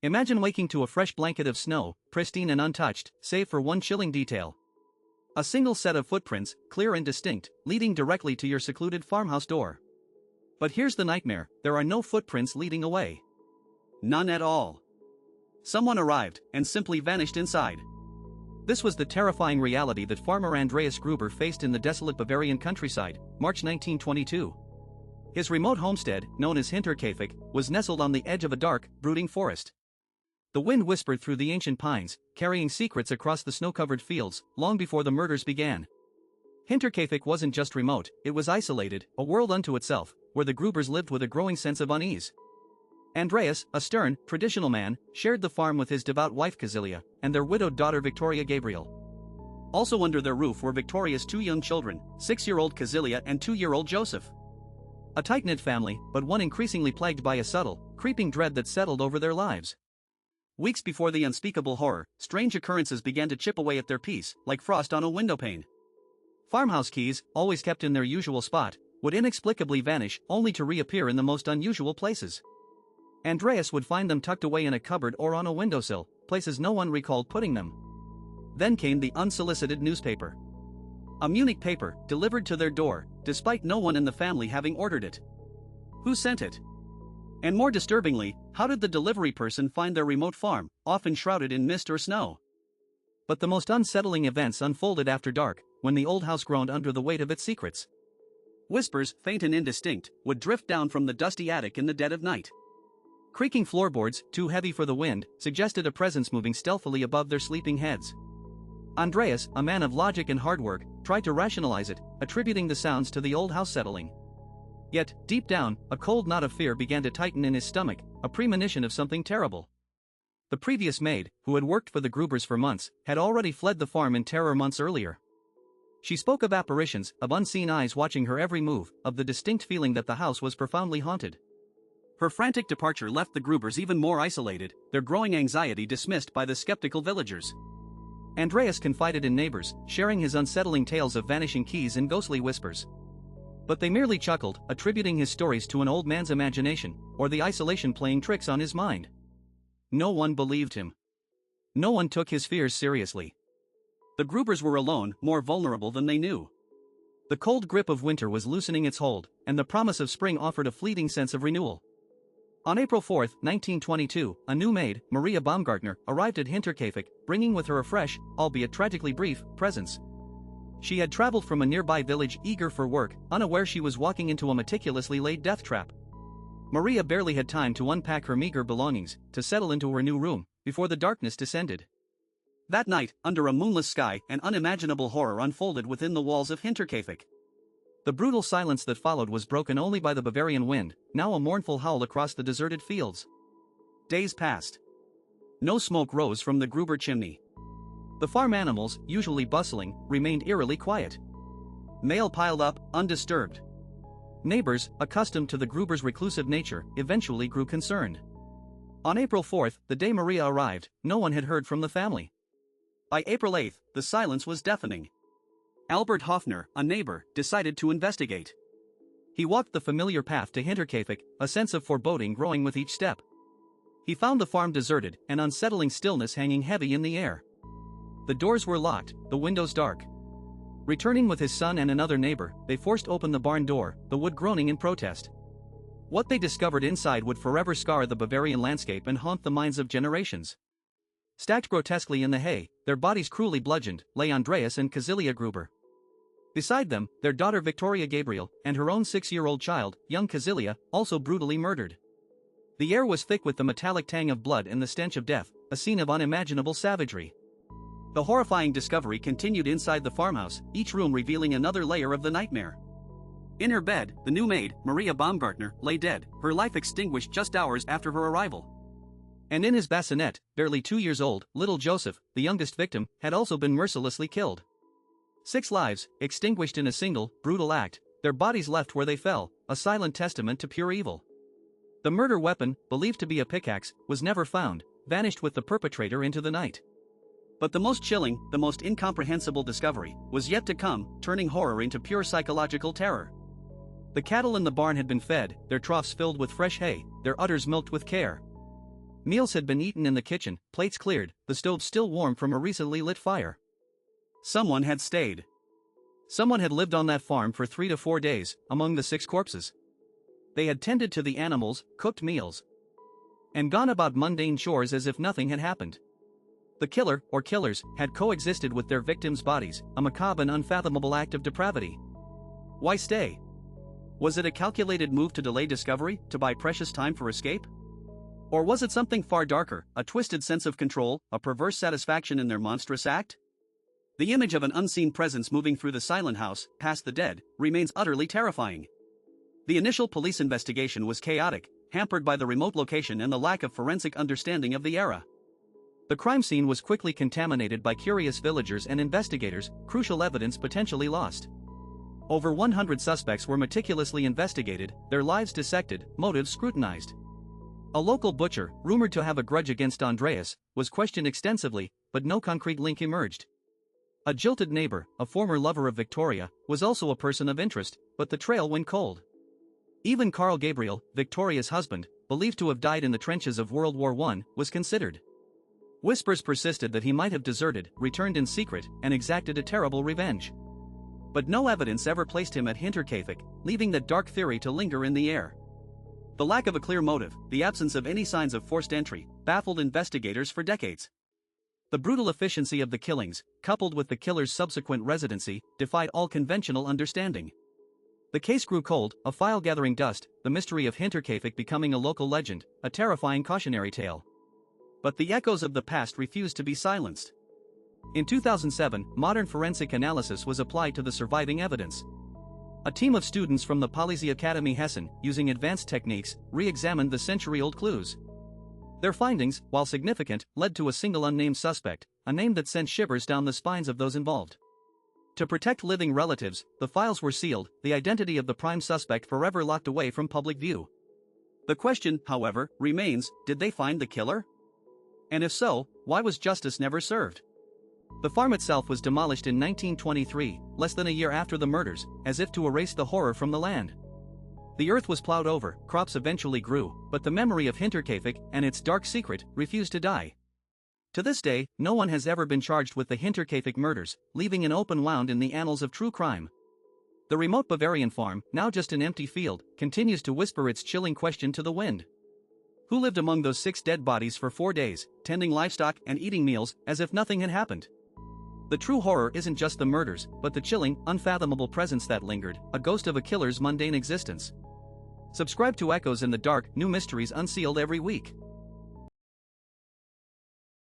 Imagine waking to a fresh blanket of snow, pristine and untouched, save for one chilling detail. A single set of footprints, clear and distinct, leading directly to your secluded farmhouse door. But here's the nightmare, there are no footprints leading away. None at all. Someone arrived, and simply vanished inside. This was the terrifying reality that farmer Andreas Gruber faced in the desolate Bavarian countryside, March 1922. His remote homestead, known as HINTERKAIFECK, was nestled on the edge of a dark, brooding forest. The wind whispered through the ancient pines, carrying secrets across the snow-covered fields, long before the murders began. HINTERKAIFECK wasn't just remote, it was isolated, a world unto itself, where the Grubers lived with a growing sense of unease. Andreas, a stern, traditional man, shared the farm with his devout wife Casilia, and their widowed daughter Victoria Gabriel. Also under their roof were Victoria's two young children, 6-year-old Casilia and 2-year-old Joseph. A tight-knit family, but one increasingly plagued by a subtle, creeping dread that settled over their lives. Weeks before the unspeakable horror, strange occurrences began to chip away at their peace, like frost on a windowpane. Farmhouse keys, always kept in their usual spot, would inexplicably vanish, only to reappear in the most unusual places. Andreas would find them tucked away in a cupboard or on a windowsill, places no one recalled putting them. Then came the unsolicited newspaper. A Munich paper, delivered to their door, despite no one in the family having ordered it. Who sent it? And more disturbingly, how did the delivery person find their remote farm, often shrouded in mist or snow? But the most unsettling events unfolded after dark, when the old house groaned under the weight of its secrets. Whispers, faint and indistinct, would drift down from the dusty attic in the dead of night. Creaking floorboards, too heavy for the wind, suggested a presence moving stealthily above their sleeping heads. Andreas, a man of logic and hard work, tried to rationalize it, attributing the sounds to the old house settling. Yet, deep down, a cold knot of fear began to tighten in his stomach, a premonition of something terrible. The previous maid, who had worked for the Grubers for months, had already fled the farm in terror months earlier. She spoke of apparitions, of unseen eyes watching her every move, of the distinct feeling that the house was profoundly haunted. Her frantic departure left the Grubers even more isolated, their growing anxiety dismissed by the skeptical villagers. Andreas confided in neighbors, sharing his unsettling tales of vanishing keys and ghostly whispers. But they merely chuckled, attributing his stories to an old man's imagination, or the isolation playing tricks on his mind. No one believed him. No one took his fears seriously. The Grubers were alone, more vulnerable than they knew. The cold grip of winter was loosening its hold, and the promise of spring offered a fleeting sense of renewal. On April 4, 1922, a new maid, Maria Baumgartner, arrived at HINTERKAIFECK, bringing with her a fresh, albeit tragically brief, presence. She had traveled from a nearby village eager for work, unaware she was walking into a meticulously laid death trap. Maria barely had time to unpack her meager belongings, to settle into her new room, before the darkness descended. That night, under a moonless sky, an unimaginable horror unfolded within the walls of HINTERKAIFECK. The brutal silence that followed was broken only by the Bavarian wind, now a mournful howl across the deserted fields. Days passed. No smoke rose from the Gruber chimney. The farm animals, usually bustling, remained eerily quiet. Mail piled up, undisturbed. Neighbors, accustomed to the Grubers' reclusive nature, eventually grew concerned. On April 4, the day Maria arrived, no one had heard from the family. By April 8, the silence was deafening. Albert Hoffner, a neighbor, decided to investigate. He walked the familiar path to HINTERKAIFECK, a sense of foreboding growing with each step. He found the farm deserted, an unsettling stillness hanging heavy in the air. The doors were locked, the windows dark. Returning with his son and another neighbor, they forced open the barn door, the wood groaning in protest. What they discovered inside would forever scar the Bavarian landscape and haunt the minds of generations. Stacked grotesquely in the hay, their bodies cruelly bludgeoned, lay Andreas and Casilia Gruber. Beside them, their daughter Victoria Gabriel, and her own 6-year-old child, young Casilia, also brutally murdered. The air was thick with the metallic tang of blood and the stench of death, a scene of unimaginable savagery. The horrifying discovery continued inside the farmhouse, each room revealing another layer of the nightmare. In her bed, the new maid, Maria Baumgartner, lay dead, her life extinguished just hours after her arrival. And in his bassinet, barely 2 years old, little Joseph, the youngest victim, had also been mercilessly killed. 6 lives, extinguished in a single, brutal act, their bodies left where they fell, a silent testament to pure evil. The murder weapon, believed to be a pickaxe, was never found, vanished with the perpetrator into the night. But the most chilling, the most incomprehensible discovery, was yet to come, turning horror into pure psychological terror. The cattle in the barn had been fed, their troughs filled with fresh hay, their udders milked with care. Meals had been eaten in the kitchen, plates cleared, the stove still warm from a recently lit fire. Someone had stayed. Someone had lived on that farm for 3 to 4 days, among the 6 corpses. They had tended to the animals, cooked meals, and gone about mundane chores as if nothing had happened. The killer, or killers, had coexisted with their victims' bodies, a macabre and unfathomable act of depravity. Why stay? Was it a calculated move to delay discovery, to buy precious time for escape? Or was it something far darker, a twisted sense of control, a perverse satisfaction in their monstrous act? The image of an unseen presence moving through the silent house, past the dead, remains utterly terrifying. The initial police investigation was chaotic, hampered by the remote location and the lack of forensic understanding of the era. The crime scene was quickly contaminated by curious villagers and investigators, crucial evidence potentially lost. Over 100 suspects were meticulously investigated, their lives dissected, motives scrutinized. A local butcher, rumored to have a grudge against Andreas, was questioned extensively, but no concrete link emerged. A jilted neighbor, a former lover of Victoria, was also a person of interest, but the trail went cold. Even Carl Gabriel, Victoria's husband, believed to have died in the trenches of World War I, was considered. Whispers persisted that he might have deserted, returned in secret, and exacted a terrible revenge. But no evidence ever placed him at HINTERKAIFECK, leaving that dark theory to linger in the air. The lack of a clear motive, the absence of any signs of forced entry, baffled investigators for decades. The brutal efficiency of the killings, coupled with the killer's subsequent residency, defied all conventional understanding. The case grew cold, a file gathering dust, the mystery of HINTERKAIFECK becoming a local legend, a terrifying cautionary tale. But the echoes of the past refused to be silenced. In 2007, modern forensic analysis was applied to the surviving evidence. A team of students from the Polizei Academy Hessen, using advanced techniques, re-examined the century-old clues. Their findings, while significant, led to a single unnamed suspect, a name that sent shivers down the spines of those involved. To protect living relatives, the files were sealed, the identity of the prime suspect forever locked away from public view. The question, however, remains, did they find the killer? And if so, why was justice never served? The farm itself was demolished in 1923, less than a year after the murders, as if to erase the horror from the land. The earth was plowed over, crops eventually grew, but the memory of HINTERKAIFECK and its dark secret refused to die. To this day, no one has ever been charged with the HINTERKAIFECK murders, leaving an open wound in the annals of true crime. The remote Bavarian farm, now just an empty field, continues to whisper its chilling question to the wind. Who lived among those 6 dead bodies for 4 days, tending livestock and eating meals, as if nothing had happened? The true horror isn't just the murders, but the chilling, unfathomable presence that lingered, a ghost of a killer's mundane existence. Subscribe to Echoes in the Dark, new mysteries unsealed every week.